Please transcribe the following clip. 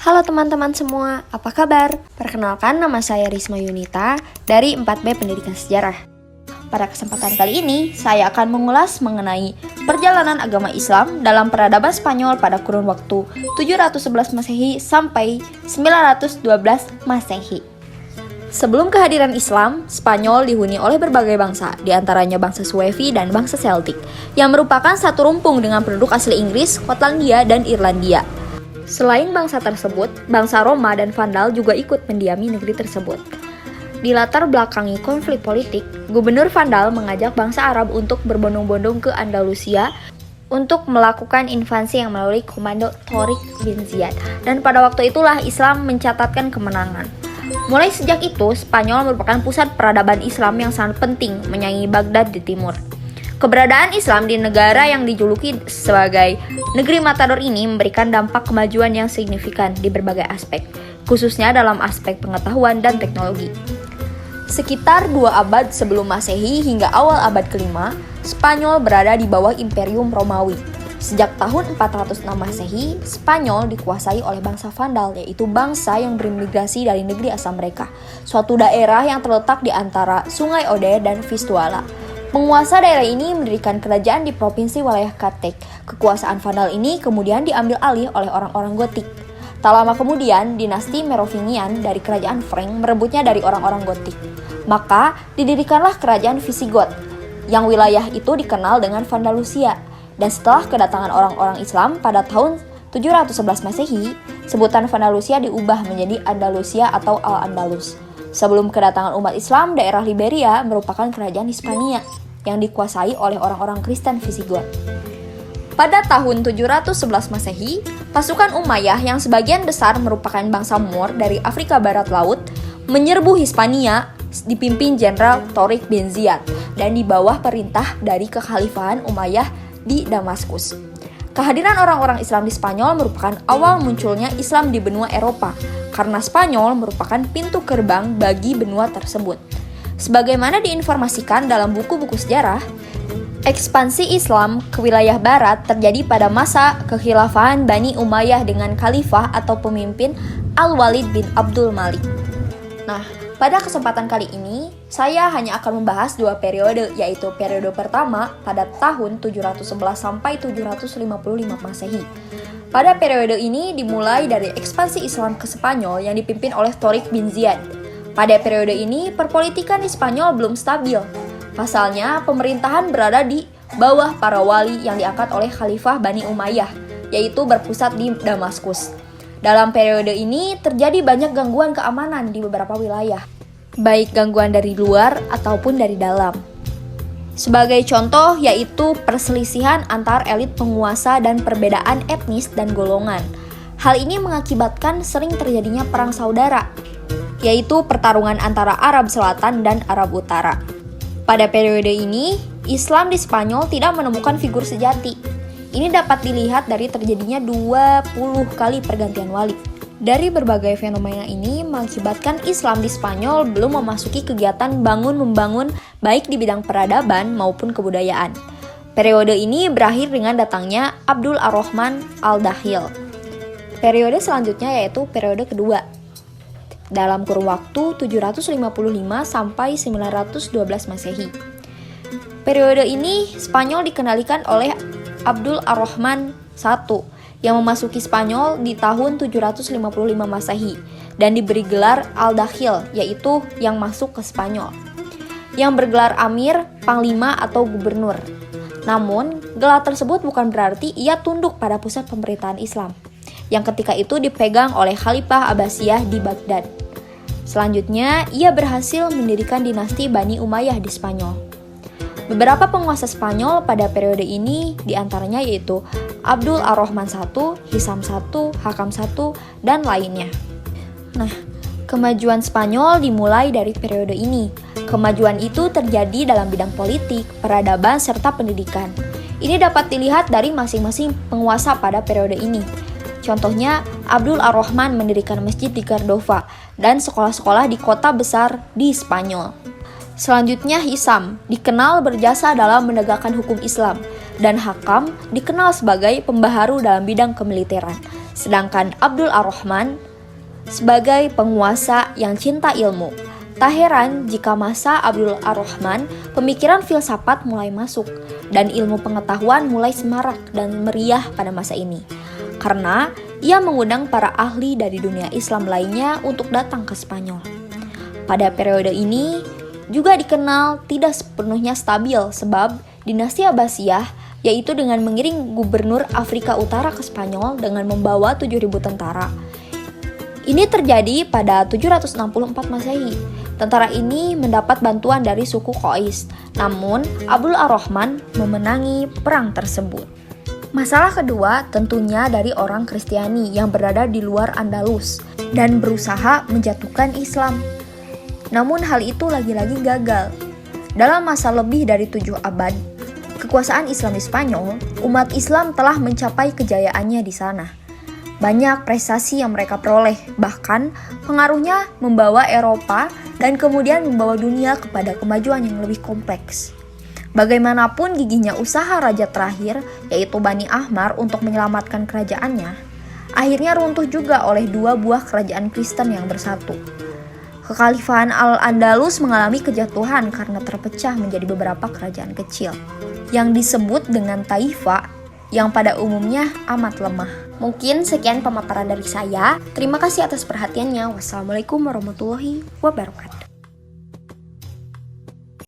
Halo teman-teman semua, apa kabar? Perkenalkan, nama saya Risma Yunita dari 4B Pendidikan Sejarah. Pada kesempatan kali ini, saya akan mengulas mengenai perjalanan agama Islam dalam peradaban Spanyol pada kurun waktu 711 Masehi sampai 912 Masehi. Sebelum kehadiran Islam, Spanyol dihuni oleh berbagai bangsa, di antaranya bangsa Suevi dan bangsa Celtic, yang merupakan satu rumpun dengan penduduk asli Inggris, Skotlandia, dan Irlandia. Selain bangsa tersebut, bangsa Roma dan Vandal juga ikut mendiami negeri tersebut. Di latar belakangi konflik politik, Gubernur Vandal mengajak bangsa Arab untuk berbondong-bondong ke Andalusia untuk melakukan invasi yang melalui komando Torik bin Ziyad. Dan pada waktu itulah Islam mencatatkan kemenangan. Mulai sejak itu, Spanyol merupakan pusat peradaban Islam yang sangat penting menyaingi Baghdad di timur. Keberadaan Islam di negara yang dijuluki sebagai negeri matador ini memberikan dampak kemajuan yang signifikan di berbagai aspek, khususnya dalam aspek pengetahuan dan teknologi. Sekitar 2 abad sebelum Masehi hingga awal abad ke-5, Spanyol berada di bawah Imperium Romawi. Sejak tahun 406 Masehi, Spanyol dikuasai oleh bangsa Vandal, yaitu bangsa yang berimigrasi dari negeri asal mereka, suatu daerah yang terletak di antara Sungai Oder dan Vistula. Penguasa daerah ini mendirikan kerajaan di provinsi wilayah Katek. Kekuasaan Vandal ini kemudian diambil alih oleh orang-orang Gotik. Tak lama kemudian, dinasti Merovingian dari kerajaan Frank merebutnya dari orang-orang Gotik. Maka, didirikanlah kerajaan Visigoth, yang wilayah itu dikenal dengan Vandalusia. Dan setelah kedatangan orang-orang Islam pada tahun 711 Masehi, sebutan Vandalusia diubah menjadi Andalusia atau Al-Andalus. Sebelum kedatangan umat Islam, daerah Liberia merupakan kerajaan Hispania yang dikuasai oleh orang-orang Kristen Visigoth. Pada tahun 711 Masehi, pasukan Umayyah yang sebagian besar merupakan bangsa Moor dari Afrika Barat Laut menyerbu Hispania dipimpin Jenderal Torik bin Ziyad dan di bawah perintah dari kekhalifahan Umayyah di Damaskus. Kehadiran orang-orang Islam di Spanyol merupakan awal munculnya Islam di benua Eropa, karena Spanyol merupakan pintu gerbang bagi benua tersebut. Sebagaimana diinformasikan dalam buku-buku sejarah, ekspansi Islam ke wilayah barat terjadi pada masa kekhilafahan Bani Umayyah dengan khalifah atau pemimpin Al-Walid bin Abdul Malik. Nah, pada kesempatan kali ini, saya hanya akan membahas 2 periode, yaitu periode pertama pada tahun 711 sampai 755 Masehi. Pada periode ini dimulai dari ekspansi Islam ke Spanyol yang dipimpin oleh Torik bin Ziyad. Pada periode ini, perpolitikan di Spanyol belum stabil. Pasalnya, pemerintahan berada di bawah para wali yang diangkat oleh Khalifah Bani Umayyah, yaitu berpusat di Damaskus. Dalam periode ini, terjadi banyak gangguan keamanan di beberapa wilayah, baik gangguan dari luar ataupun dari dalam. Sebagai contoh yaitu perselisihan antar elit penguasa dan perbedaan etnis dan golongan. Hal ini mengakibatkan sering terjadinya perang saudara, yaitu pertarungan antara Arab Selatan dan Arab Utara. Pada periode ini, Islam di Spanyol tidak menemukan figur sejati. Ini dapat dilihat dari terjadinya 20 kali pergantian wali. Dari berbagai fenomena ini mengakibatkan Islam di Spanyol belum memasuki kegiatan bangun-membangun baik di bidang peradaban maupun kebudayaan. Periode ini berakhir dengan datangnya Abdul Ar-Rahman Al-Dakhil. Periode selanjutnya yaitu periode kedua, dalam kurun waktu 755 sampai 912 Masehi. Periode ini Spanyol dikendalikan oleh Abdul Ar-Rahman I yang memasuki Spanyol di tahun 755 Masehi dan diberi gelar Al-Dakhil, yaitu yang masuk ke Spanyol, yang bergelar Amir, Panglima atau Gubernur. Namun, gelar tersebut bukan berarti ia tunduk pada pusat pemerintahan Islam, yang ketika itu dipegang oleh Khalifah Abbasiyah di Baghdad. Selanjutnya, ia berhasil mendirikan dinasti Bani Umayyah di Spanyol. Beberapa penguasa Spanyol pada periode ini diantaranya yaitu Abdul Ar-Rahman I, Hisam I, Hakam I, dan lainnya. Nah, kemajuan Spanyol dimulai dari periode ini. Kemajuan itu terjadi dalam bidang politik, peradaban, serta pendidikan. Ini dapat dilihat dari masing-masing penguasa pada periode ini. Contohnya, Abdul Ar-Rahman mendirikan masjid di Cordova dan sekolah-sekolah di kota besar di Spanyol. Selanjutnya Hisam, dikenal berjasa dalam menegakkan hukum Islam, dan Hakam dikenal sebagai pembaharu dalam bidang kemiliteran. sedangkan Abdul Ar-Rahman sebagai penguasa yang cinta ilmu. Tak heran jika masa Abdul Ar-Rahman, pemikiran filsafat mulai masuk dan ilmu pengetahuan mulai semarak dan meriah pada masa ini. Karena ia mengundang para ahli dari dunia Islam lainnya untuk datang ke Spanyol. Pada periode ini juga dikenal tidak sepenuhnya stabil sebab dinasti Abbasiyah, yaitu dengan mengiring gubernur Afrika Utara ke Spanyol dengan membawa 7.000 tentara. Ini terjadi pada 764 Masehi. Tentara ini mendapat bantuan dari suku Qais, namun Abdul Ar-Rahman memenangi perang tersebut. Masalah kedua tentunya dari orang Kristiani yang berada di luar Andalus dan berusaha menjatuhkan Islam. Namun hal itu lagi-lagi gagal. Dalam masa lebih dari 7 abad, kekuasaan Islam di Spanyol, umat Islam telah mencapai kejayaannya di sana. Banyak prestasi yang mereka peroleh, bahkan pengaruhnya membawa Eropa dan kemudian membawa dunia kepada kemajuan yang lebih kompleks. Bagaimanapun gigihnya usaha raja terakhir, yaitu Bani Ahmar untuk menyelamatkan kerajaannya, akhirnya runtuh juga oleh 2 buah kerajaan Kristen yang bersatu. Kekhalifahan Al-Andalus mengalami kejatuhan karena terpecah menjadi beberapa kerajaan kecil, yang disebut dengan Taifa, yang pada umumnya amat lemah. Mungkin sekian pemaparan dari saya. Terima kasih atas perhatiannya. Wassalamualaikum warahmatullahi wabarakatuh.